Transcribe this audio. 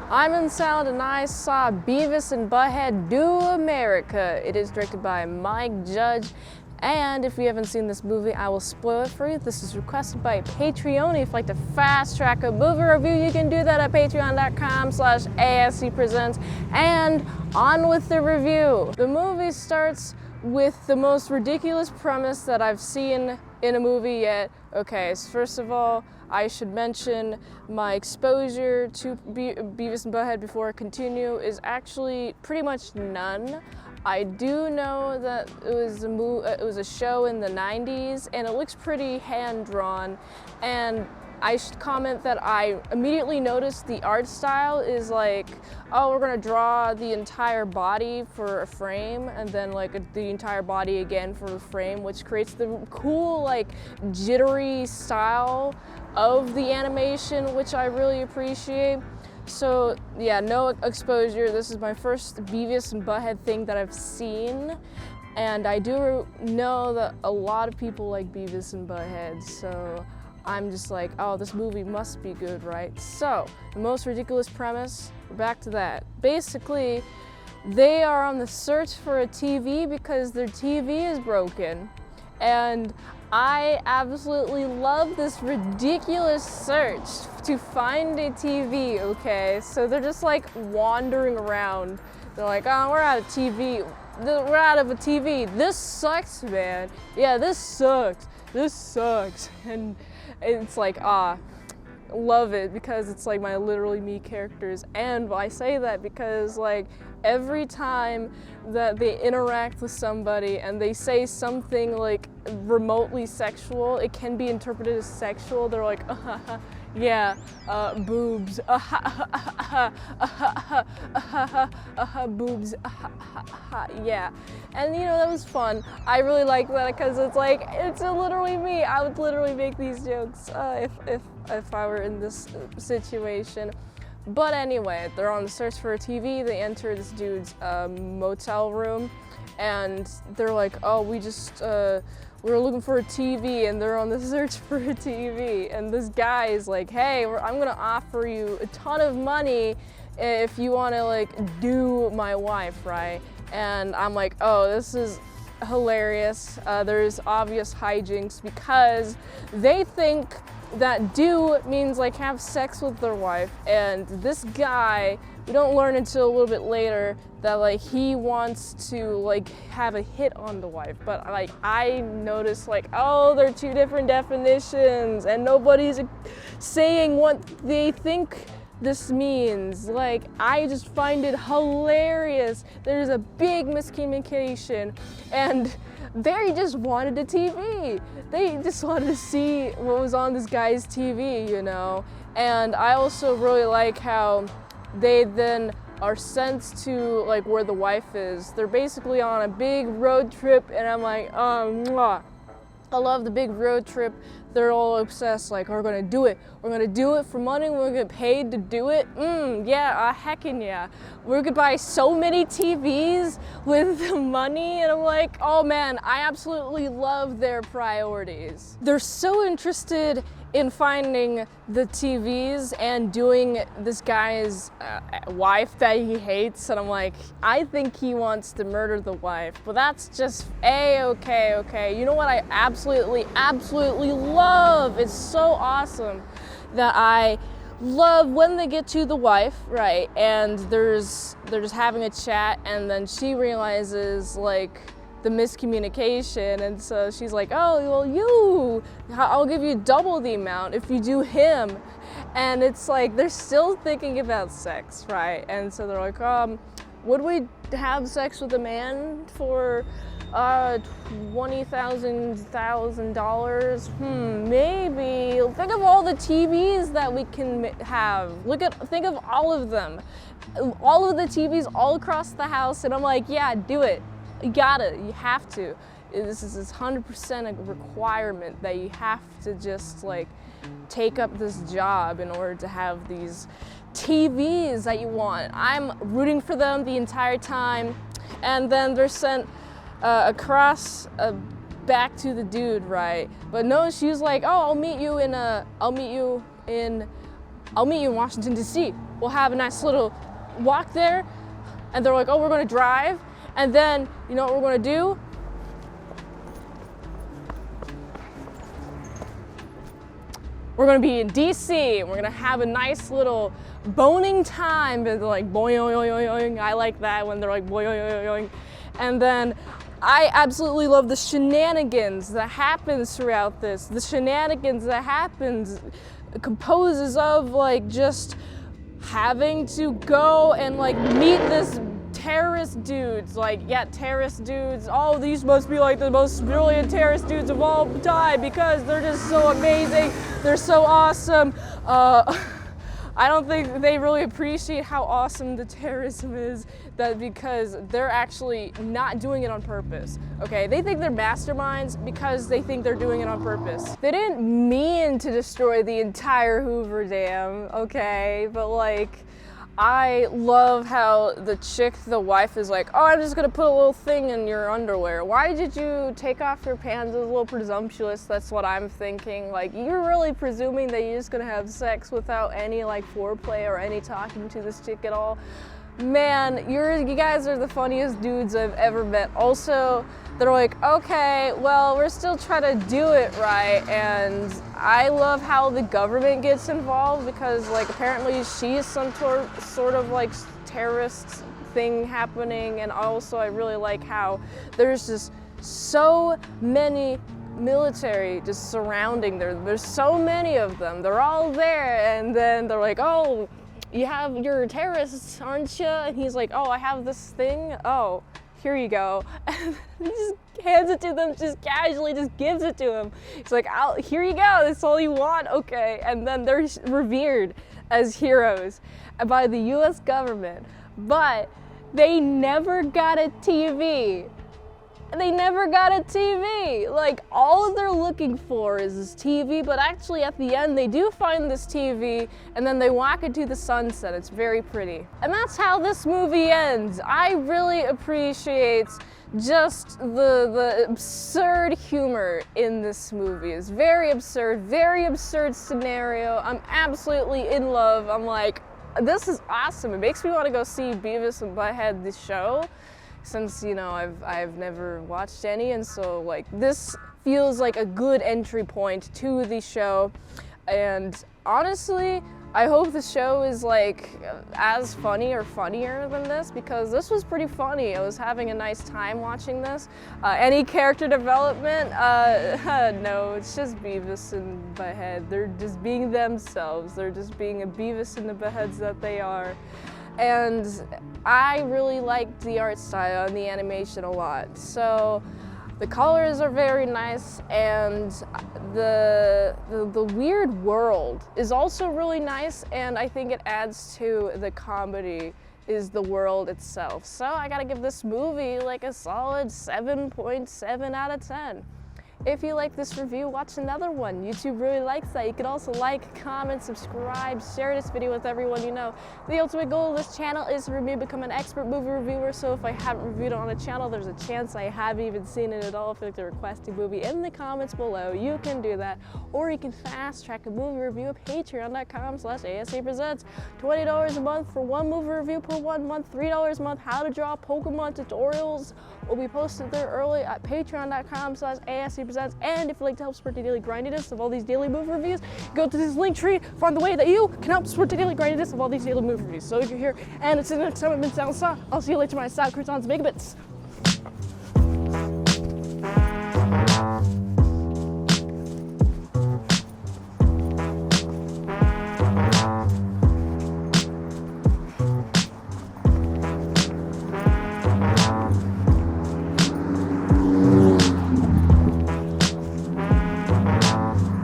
I'm in Salad and I saw Beavis and Butthead Do America. It is directed by Mike Judge. And if you haven't seen this movie, I will spoil it for you. This is requested by a Patreon. If you'd like to fast track a movie review, you can do that at patreon.com/ASEPresents. And on with the review. The movie starts with the most ridiculous premise that I've seen in a movie yet. Okay, so first of all, I should mention my exposure to Beavis and Butthead before I continue is actually pretty much none. I do know that it was a show in the 90s and it looks pretty hand-drawn, and I should comment that I immediately noticed the art style is like, oh, we're gonna draw the entire body for a frame and then like the entire body again for a frame, which creates the cool like jittery style of the animation, which I really appreciate. So yeah, no exposure. This is my first Beavis and Butthead thing that I've seen. And I do know that a lot of people like Beavis and Butthead, so I'm just like, oh, this movie must be good, right? So, the most ridiculous premise, we're back to that. Basically, they are on the search for a TV because their TV is broken. And I absolutely love this ridiculous search to find a TV, okay? So they're just like wandering around. They're like, oh, we're out of TV. We're out of a TV. This sucks, man. Yeah, this sucks. This sucks. And it's like, love it because it's like my literally me characters. And I say that because like every time that they interact with somebody and they say something like remotely sexual, it can be interpreted as sexual. They're like, yeah, boobs, boobs, yeah. And you know, that was fun. I really like that because it's like, it's literally me. I would literally make these jokes if I were in this situation. But anyway, they're on the search for a TV. They enter this dude's motel room and they're like, oh, we're looking for a TV, and they're on the search for a TV. And this guy is like, hey, I'm gonna offer you a ton of money if you wanna like do my wife, right? And I'm like, oh, this is hilarious. There's obvious hijinks because they think that do means like have sex with their wife, and this guy, we don't learn until a little bit later that like he wants to like have a hit on the wife. But like I noticed like, oh, they're two different definitions and nobody's saying what they think this means. Like, I just find it hilarious. There's a big miscommunication, and they just wanted a TV. They just wanted to see what was on this guy's TV, you know? And I also really like how they then are sent to like where the wife is. They're basically on a big road trip, and I'm like, mwah. I love the big road trip. They're all obsessed, like, we're gonna do it. We're gonna do it for money, we're gonna get paid to do it. Yeah, heckin' yeah. We're gonna buy so many TVs with the money, and I'm like, oh man, I absolutely love their priorities. They're so interested in finding the TVs and doing this guy's wife that he hates, and I'm like, I think he wants to murder the wife, but that's just okay. You know what I absolutely love? It's so awesome that I love when they get to the wife, right, and they're just having a chat, and then she realizes like the miscommunication, and so she's like, oh, well, I'll give you double the amount if you do him. And it's like they're still thinking about sex, right? And so they're like, would we have sex with a man for $20,000? Maybe. Think of all the TVs that we can have. Think of all of them. All of the TVs all across the house, and I'm like, yeah, do it. You have to. This is 100% a requirement that you have to just like take up this job in order to have these TVs that you want. I'm rooting for them the entire time, and then they're sent across back to the dude, right? But no, she was like, oh, I'll meet you in Washington, D.C. we'll have a nice little walk there, and they're like, oh, we're gonna drive, and then, you know what we're gonna do? We're gonna be in DC, and we're gonna have a nice little boning time, and they're like, boing, I like that when they're like, boing. And then I absolutely love the shenanigans that happens throughout this. The shenanigans that happens composes of like just having to go and like meet this terrorist dudes, like, yeah, terrorist dudes. Oh, these must be like the most brilliant terrorist dudes of all time because they're just so amazing. They're so awesome. I don't think they really appreciate how awesome the terrorism is, that because they're actually not doing it on purpose, okay? They think they're masterminds because they think they're doing it on purpose. They didn't mean to destroy the entire Hoover Dam, okay? But like, I love how the chick, the wife, is like, oh, I'm just gonna put a little thing in your underwear. Why did you take off your pants? It's a little presumptuous, that's what I'm thinking. Like, you're really presuming that you're just gonna have sex without any like foreplay or any talking to this chick at all. Man, you guys are the funniest dudes I've ever met. Also, they're like, okay, well, we're still trying to do it right, and I love how the government gets involved because, like, apparently she's some sort of like terrorist thing happening, and also I really like how there's just so many military just surrounding there. There's so many of them. They're all there, and then they're like, oh, you're terrorists, aren't you? And he's like, oh, I have this thing. Oh, here you go. And he just hands it to them, just casually, just gives it to him. He's like, here you go, that's all you want, okay. And then they're revered as heroes by the US government, but they never got a TV. They never got a TV. Like, all they're looking for is this TV, but actually at the end they do find this TV and then they walk into the sunset. It's very pretty. And that's how this movie ends. I really appreciate just the absurd humor in this movie. It's very absurd scenario. I'm absolutely in love. I'm like, this is awesome. It makes me want to go see Beavis and Butthead the show, since, you know, I've never watched any, and so like this feels like a good entry point to the show. And honestly, I hope the show is like as funny or funnier than this, because this was pretty funny. I was having a nice time watching this. Any character development? No, it's just Beavis and Butthead. They're just being themselves. They're just being a Beavis and the Buttheads that they are. And I really liked the art style and the animation a lot. So the colors are very nice, and the weird world is also really nice, and I think it adds to the comedy is the world itself. So I gotta give this movie like a solid 7.7 out of 10. If you like this review, watch another one. YouTube really likes that. You can also like, comment, subscribe, share this video with everyone you know. The ultimate goal of this channel is for me to become an expert movie reviewer, so if I haven't reviewed it on the channel, there's a chance I haven't even seen it at all. If you'd like to request a movie in the comments below, you can do that. Or you can fast track a movie review at patreon.com/ASEPresents. $20 a month for one movie review per 1 month, $3 a month. How to draw Pokemon tutorials will be posted there early at patreon.com/ASEPresents. And if you'd like to help support the daily grindiness of all these daily movie reviews, go to this link tree, find the way that you can help support the daily grindiness of all these daily movie reviews. So if you're here, and it's in the itsmintsalad, I'll see you later, my side croutons, megabits.